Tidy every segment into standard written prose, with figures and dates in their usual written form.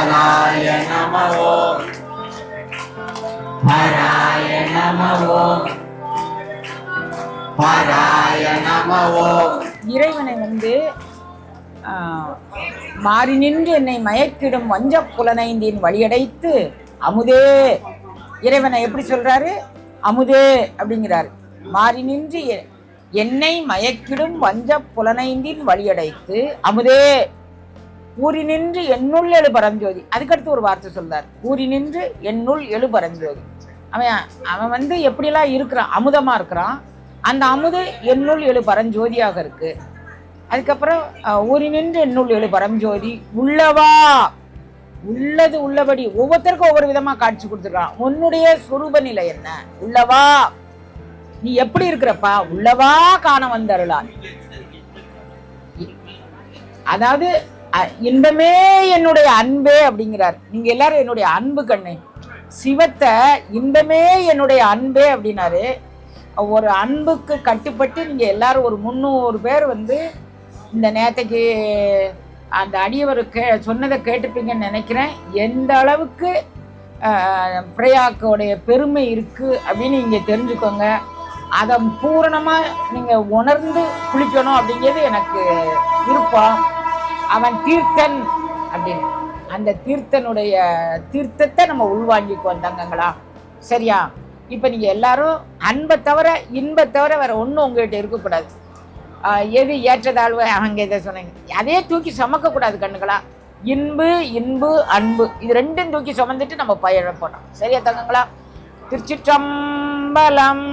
ஹராய நம ஓம் ஹராய நம ஓம் ஹராய நம ஓம். இறைவனை மாறி நின்று என்னை மயக்கிடும் வஞ்ச புலனைந்தின் வழியடைத்து அமுதே. இறைவனை எப்படி சொல்றாரு? அமுதே அப்படிங்கிறாரு. மாறி நின்று என்னை மயக்கிடும் வஞ்ச புலனைந்தின் வழியடைத்து அமுதே ஊறி நின்று என்னுள் எழு பரஞ்சோதி. அதுக்கடுத்து ஒரு வார்த்தை சொல்றார், ஊறி நின்று என்னுள் எழு பரஞ்சோதி. அவன் எப்படிலாம் இருக்கிறான், அமுதமா இருக்கிறான். அந்த அமுது என்னுள் எழு பரஞ்சோதியாக இருக்கு. அதுக்கப்புறம் ஊறி நின்று என்னுள் எழு பரஞ்சோதி உள்ளவா, உள்ளது உள்ளபடி ஒவ்வொருத்தருக்கும் ஒவ்வொரு விதமா காட்சி கொடுத்துருக்கான். உன்னுடைய சொரூப நிலை என்ன? உள்ளவா, நீ எப்படி இருக்கிறப்பா? உள்ளவா காண வந்தருளான். அதாவது இன்பமே என்னுடைய அன்பே அப்படிங்கிறார். நீங்க எல்லாரும் என்னுடைய அன்பு கண்ணு. சிவத்தை இன்பமே என்னுடைய அன்பே அப்படின்னாரு. ஒரு அன்புக்கு கட்டுப்பட்டு நீங்க எல்லாரும் ஒரு 300 பேர் இந்த நேரத்துக்கு அந்த அடியவர் சொன்னதை கேட்டுப்பீங்கன்னு நினைக்கிறேன். எந்த அளவுக்கு பிரயாக்கோடைய பெருமை இருக்கு அப்படின்னு நீங்க தெரிஞ்சுக்கோங்க. அதை பூரணமாக நீங்கள் உணர்ந்து குளிக்கணும் அப்படிங்கிறது எனக்கு விருப்பம். அவன் தீர்த்தன் அப்படின்னு, அந்த தீர்த்தனுடைய தீர்த்தத்தை நம்ம உள்வாங்கிக்குவோம் தங்கங்களா. சரியா? இப்போ நீங்கள் எல்லாரும் அன்பை தவிர இன்பை தவிர வேறு ஒன்றும் உங்கள்கிட்ட இருக்கக்கூடாது. எது ஏற்றதாழ்வு அவங்க இதை சொன்னாங்க, அதே தூக்கி சுமக்கக்கூடாது கண்ணுங்களா. இன்பு இன்பு அன்பு இது ரெண்டும் தூக்கி சுமந்துட்டு நம்ம பயணம் போனோம். சரியா தங்கங்களா? திருச்சிற்றம்பலம்.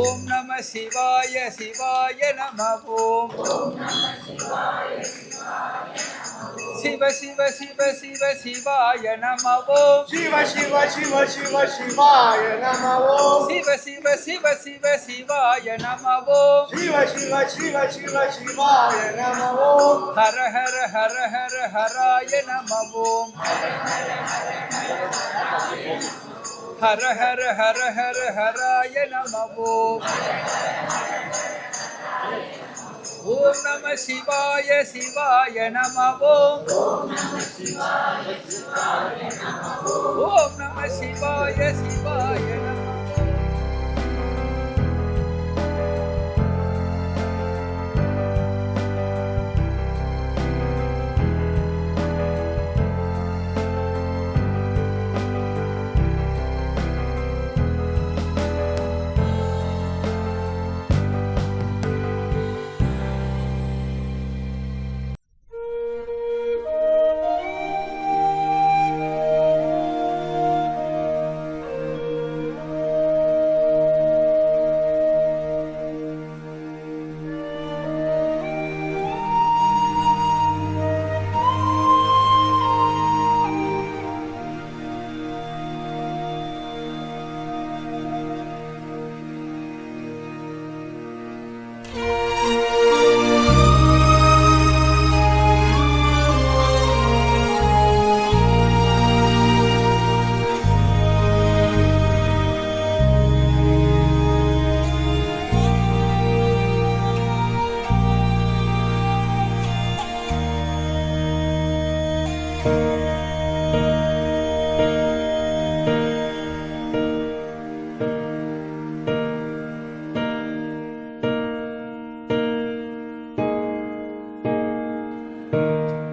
ஓம் நம சிவாய சிவாய நம ஓம். சிவ சிவ சிவ சிவ சிவாய நம ஓம். சிவ சிவ சிவ சிவ சிவாய நம ஓம். சிவ சிவ சிவ சிவ சிவாய நம ஓம். சிவ சிவ சிவ சிவ சிவாய நம ஓம். ஹர ஹர ஹர ஹர ஹராய நம ஓம். ஹர ஹர ஹர ஹர ஹராய நம ஓம். ஓம் நம சிவாய சிவாய நம ஓம். ஓம் நம சிவாய சிவாய நம.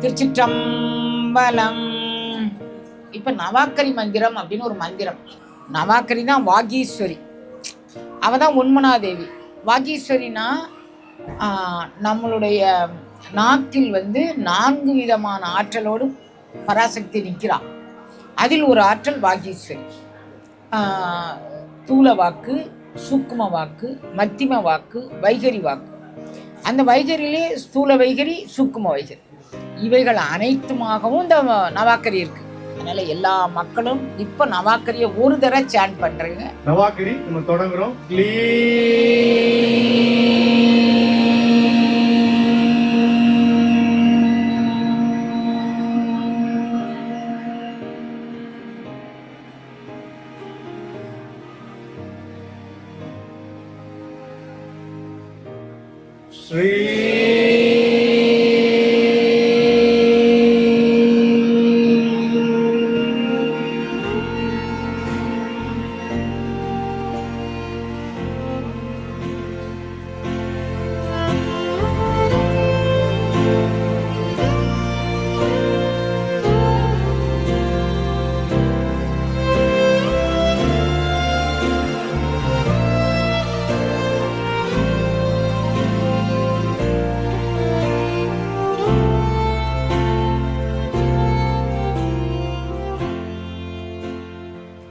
திருச்சிற்றம்பலம். இப்ப நவாக்கரி மந்திரம் அப்படின்னு ஒரு மந்திரம். நவாக்கரி தான் வாகீஸ்வரி, அவதான் உண்மனாதேவி. வாகீஸ்வரினா நம்மளுடைய நாக்கில் 4 விதமான ஆற்றலோடு பராசக்தி நிற்கிறான். அதில் ஒரு ஆற்றல் வாகீஸ்வரி. தூல வாக்கு, சூக்கும வாக்கு, மத்திம வாக்கு, வைகரி வாக்கு. அந்த வைகரியிலே ஸ்தூல வைகரி, சூக்கும வைகரி, இவைகள் அனைத்துமாகவும் இந்த நவாக்கரி இருக்கு. அதனால எல்லா மக்களும் இப்ப நவாக்கரியை ஒரு தடவை சாண்ட் பண்றீங்க. நவாக்கரி நம்ம தொடங்குறோம். ஸ்ரீ